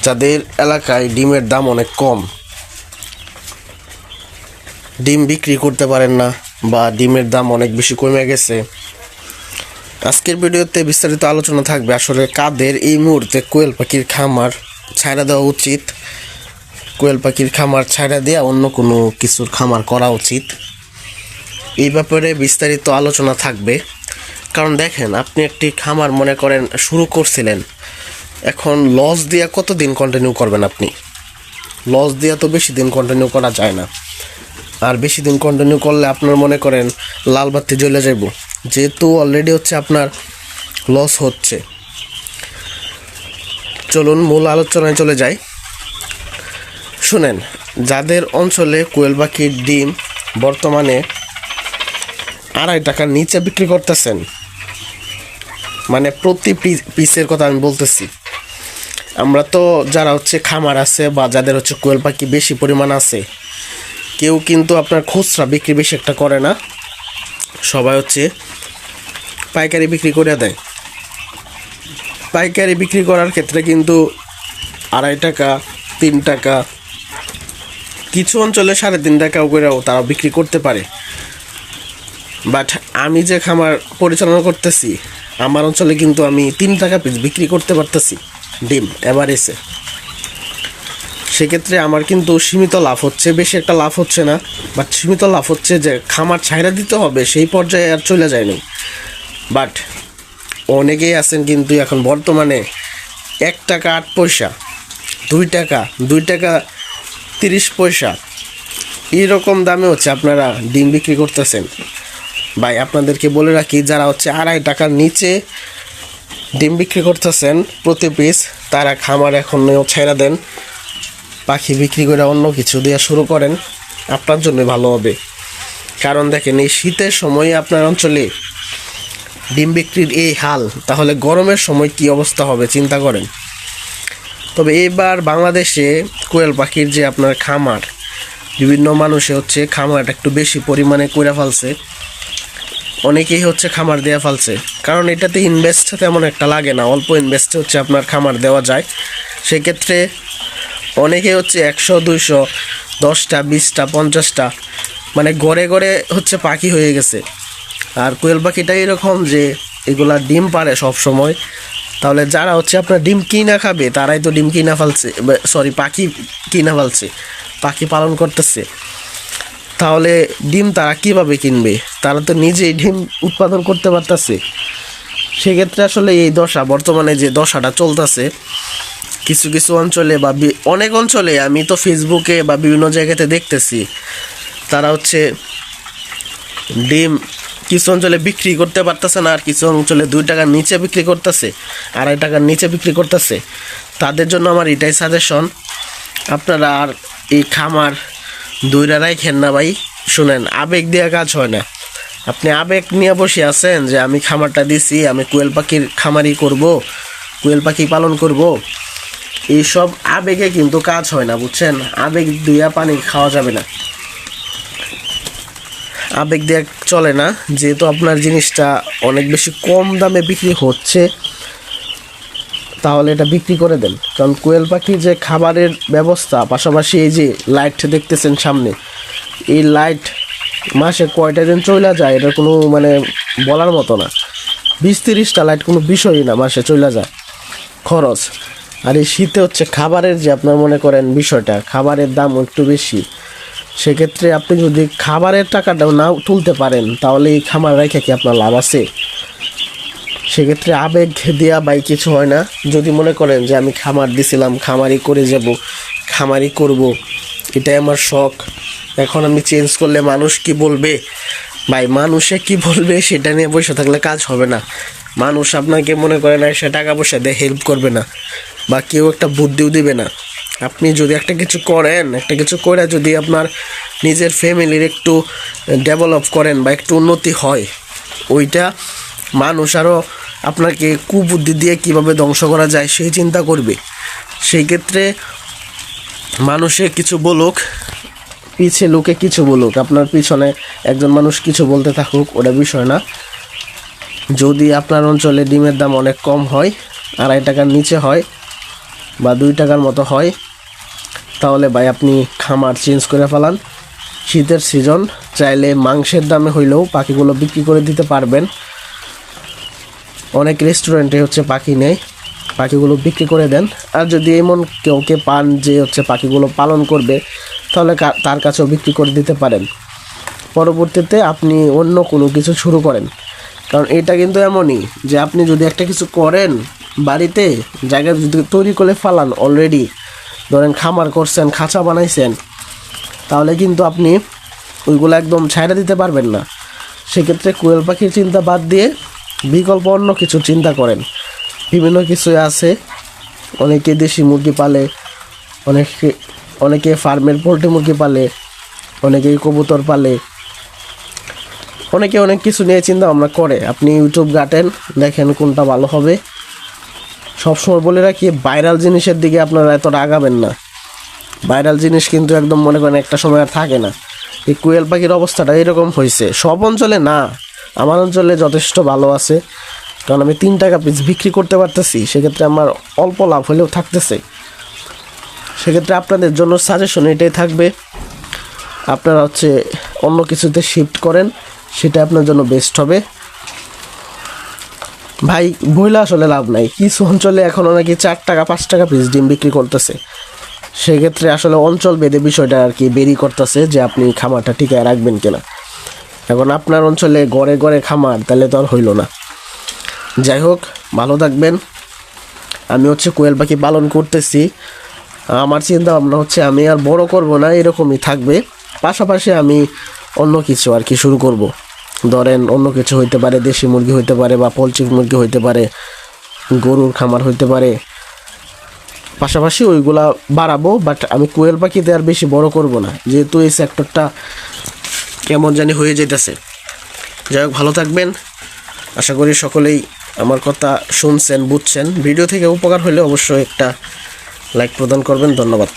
যাদের এলাকায় ডিমের দাম অনেক কম, ডিম বিক্রি করতে পারেন না বা ডিমের দাম অনেক বেশি কমে গেছে, আজকের ভিডিওতে বিস্তারিত আলোচনা থাকবে আসলে কাদের এই মুহূর্তে কোয়েল পাখির খামার ছাইড়া দেওয়া উচিত, কোয়েল পাখির খামার ছাইড়া দেওয়া অন্য কোনো কিছুর খামার করা উচিত। এই ব্যাপারে বিস্তারিত আলোচনা থাকবে। কারণ দেখেন, আপনি একটি খামার মনে করেন শুরু করছিলেন, এখন লস দিয়া কতদিন কন্টিনিউ করবেন? আপনি লস দিয়া তো বেশি দিন কন্টিনিউ করা যায় না, আর বেশি দিন কন্টিনিউ করলে আপনার মনে করেন লাল বাতি জ্বলে যাব, যেহেতু অলরেডি হচ্ছে আপনার লস হচ্ছে। চলুন মূল আলোচনায় চলে যাই। শুনেন, যাদের অঞ্চলে কোয়েল পাখির ডিম বর্তমানে 2.5 টাকার নিচে বিক্রি করতেছেন, মানে প্রতি পিসের কথা আমি বলতেছি, আমরা তো যারা হচ্ছে খামার আছে বা যাদের হচ্ছে কোয়েল পাখি বেশি পরিমাণ আছে, কেউ কিন্তু আপনার খুচরা বিক্রি বেশি একটা করে না, সবাই হচ্ছে পাইকারি বিক্রি করে দেয়। পাইকারি বিক্রি করার ক্ষেত্রে কিন্তু 2.5 টাকা, 3 টাকা, কিছু অঞ্চলে 3.5 টাকাও করেও তারা বিক্রি করতে পারে। বাট আমি যে খামার পরিচালনা করতেছি, আমার অঞ্চলে কিন্তু আমি 3 টাকা পিস বিক্রি করতে পারতেছি ডিম এভারেজে। সেক্ষেত্রে আমার কিন্তু সীমিত লাভ হচ্ছে, বেশি একটা লাভ হচ্ছে না, বাট সীমিত লাভ হচ্ছে। যে খামার ছাইড়া দিতে হবে সেই পর্যায়ে আর চলে যায়নি। বাট অনেকেই আছেন কিন্তু এখন বর্তমানে 1 টাকা 8 পয়সা, 2 টাকা 30 পয়সা এইরকম দামে হচ্ছে আপনারা ডিম বিক্রি করতেছেন। ভাই, আপনাদেরকে বলে রাখি, যারা হচ্ছে 2.5 টাকার নিচে ডিম বিক্রি করতেছেন প্রতি পিস, তারা খামার এখনও ছেড়ে দেন, পাখি বিক্রি করে অন্য কিছু দেওয়া শুরু করেন, আপনার জন্য ভালো হবে। কারণ দেখেন, এই শীতের সময় আপনার অঞ্চলে ডিম বিক্রির এই হাল, তাহলে গরমের সময় কি অবস্থা হবে চিন্তা করেন। তবে এবার বাংলাদেশে কোয়েল পাখির যে আপনার খামার, বিভিন্ন মানুষে হচ্ছে খামারটা একটু বেশি পরিমাণে করে ফেলছে, অনেকেই হচ্ছে খামার দেওয়া ফেলছে। কারণ এটাতে ইনভেস্ট তেমন একটা লাগে না, অল্প ইনভেস্টে হচ্ছে আপনার খামার দেওয়া যায়। সেক্ষেত্রে অনেকে হচ্ছে 100, 200, 10টা, 20টা, 50টা, মানে গড়ে গড়ে হচ্ছে পাখি হয়ে গেছে। আর কোয়েল পাখিটা এরকম যে এগুলা ডিম পারে সব সময়। তাহলে যারা হচ্ছে আপনার ডিম কিনা খাবে, তারাই তো ডিম কিনা ফেলছে, পাখি কিনা ফেলছে, পাখি পালন করতেছে। তাহলে ডিম তারা কিভাবে কিনবে? তারা তো নিজেই ডিম উৎপাদন করতে পারতেছে। সেক্ষেত্রে আসলে এই দশা, বর্তমানে যে দশাটা চলতেছে কিছু কিছু অঞ্চলে বা অনেক অঞ্চলে, আমি তো ফেসবুকে বা বিভিন্ন জায়গাতে দেখতেছি, তারা হচ্ছে ডিম কিছু অঞ্চলে বিক্রি করতে পারতেছে না, আর কিছু অঞ্চলে 2 টাকার নিচে বিক্রি করতেছে, 2.5 টাকার নিচে বিক্রি করতেছে। তাদের জন্য আমার এটাই সাজেশন, আপনারা আর এই খামার দইরা রাখেন না ভাই। শুনেন, আবেগ দিয়ে কাজ হয় না। আপনি আবেগ নিয়ে বসে আছেন যে আমি খামারটা দিছি, আমি কোয়েল পাখির খামারই করব, কোয়েল পাখি পালন করব, এইসব আবেগে কিন্তু কাজ হয় না, বুঝছেন? আবেগ দিয়া পানি খাওয়া যাবে না, আবেগ দিয়ে চলে না। যেহেতু আপনার জিনিসটা অনেক বেশি কম দামে বিক্রি হচ্ছে, তাহলে এটা বিক্রি করে দেন। কারণ কোয়েল পাখির যে খাবারের ব্যবস্থা, পাশাপাশি এই যে লাইট দেখতেছেন সামনে, এই লাইট মাসে কয়টা দিন চলে যায় এটা কোনো মানে বলার মতো না। 20-30টা লাইট কোনো বিষয়ই না, মাসে চলে যায় খরচ। আর এই শীতে হচ্ছে খাবারের যে আপনার মনে করেন বিষয়টা, খাবারের দাম একটু বেশি। সেক্ষেত্রে আপনি যদি খাবারের টাকাটাও না তুলতে পারেন, তাহলে এই খামার রেখে কি আপনার লাভ আছে? সেক্ষেত্রে আবেগ দেওয়া বাই কিছু হয় না। যদি মনে করেন যে আমি খামার দিছিলাম, খামারই করে যাব, খামারই করব, এটাই আমার শখ, এখন আমি চেঞ্জ করলে মানুষ কি বলবে? ভাই, মানুষে কি বলবে সেটা নিয়ে বসে থাকলে কাজ হবে না। মানুষ আপনাকে মনে করে না, সে টাকা পয়সা দিয়ে হেল্প করবে না, বা কেউ একটা বুদ্ধিও দিবে না। আপনি যদি একটা কিছু করেন, একটা কিছু করে যদি আপনার নিজের ফ্যামিলির একটু ডেভেলপ করেন বা একটু উন্নতি হয়, ওইটা মানুষ আরও আপনাকে কুবুদ্ধি দিয়ে কিভাবে ধ্বংস করা যায় সেই চিন্তা করবে। সেই ক্ষেত্রে মানুষে কিছু বলুক, পিছে লোকে কিছু বলুক, আপনার পিছনে একজন মানুষ কিছু বলতে থাকুক, ওটা বিষয় না। যদি আপনার অঞ্চলে ডিমের দাম অনেক কম হয়, 2.5 টাকার নিচে হয়, বা 2 টাকার মতো হয়, তাহলে ভাই আপনি খামার চেঞ্জ করে ফেলান। শীতের সিজন, চাইলে মাংসের দামে হইলেও পাখিগুলো বিক্রি করে দিতে পারবেন। অনেক রেস্টুরেন্টে হচ্ছে পাখি নেয়, পাখিগুলো বিক্রি করে দেন। আর যদি এমন কেউকে পান যে হচ্ছে পাখিগুলো পালন করবে, তাহলে তার কাছেও বিক্রি করে দিতে পারেন। পরবর্তীতে আপনি অন্য কোনো কিছু শুরু করেন, কারণ এটা কিন্তু এমনই যে আপনি যদি একটা কিছু করেন বাড়িতে, জায়গা যদি তৈরি করে ফেলান, অলরেডি ধরেন খামার করছেন, খাঁচা বানাইছেন, তাহলে কিন্তু আপনি ওইগুলো একদম ছাইড়া দিতে পারবেন না। সেক্ষেত্রে কোয়েল পাখির চিন্তা বাদ দিয়ে বিকল্প অন্য কিছু চিন্তা করেন। বিভিন্ন কিছু আছে, অনেকে দেশি মুরগি পালে, অনেকে ফার্মের পোলট্রি মুরগি পালে, অনেকেই কবুতর পালে, অনেকে অনেক কিছু নিয়ে চিন্তা ভাবনা করে। আপনি ইউটিউব ঘাটেন, দেখেন কোনটা ভালো হবে। সবসময় বলে রাখি, ভাইরাল জিনিসের দিকে আপনারা এতটা আগাবেন না। ভাইরাল জিনিস কিন্তু একদম মনে করেন একটা সময় আর থাকে না। এই কোয়েল পাখির অবস্থাটা এরকম হয়েছে, সব অঞ্চলে না, আমার অঞ্চলে যথেষ্ট ভালো আছে, কারণ আমি 3 টাকা পিস বিক্রি করতে পারতেছি। সেক্ষেত্রে আমার অল্প লাভ হলেও থাকতেছে। সেক্ষেত্রে আপনাদের জন্য সাজেশন এটাই থাকবে, আপনারা হচ্ছে অন্য কিছুতে শিফট করেন, সেটা আপনার জন্য বেস্ট হবে। ভাই বইলা আসলে লাভ নাই, কিছু অঞ্চলে এখন নাকি 4 টাকা 5 টাকা পিস ডিম বিক্রি করতেছে। সেক্ষেত্রে আসলে অঞ্চল ভেদে বিষয়টা আর কি বেরি করতেছে যে আপনি খামারটা টিকায় রাখবেন কিনা। এখন আপনার অঞ্চলে গড়ে গড়ে খামার, তাহলে তো আর হইল না। যাই হোক, ভালো থাকবেন। আমি হচ্ছে কোয়েল পাখি পালন করতেছি, আমার চিন্তা ভাবনা হচ্ছে আমি আর বড় করব না, এরকমই থাকবে। পাশাপাশি আমি অন্য কিছু আর কি শুরু করব। ধরেন অন্য কিছু হইতে পারে, দেশি মুরগি হইতে পারে, বা পোলট্রি মুরগি হইতে পারে, গরুর খামার হইতে পারে। পাশাপাশি ওইগুলা বাড়াবো, বাট আমি কোয়েল পাখিতে আর বেশি বড় করব না, যেহেতু এই সেক্টরটা কেমন জানি হয়ে যেতেছে। যাই হোক, ভালো থাকবেন। আশা করি সকলেই আমার কথা শুনছেন, বুঝছেন। ভিডিও থেকে উপকার হলে অবশ্যই একটা লাইক প্রদান করবেন। ধন্যবাদ।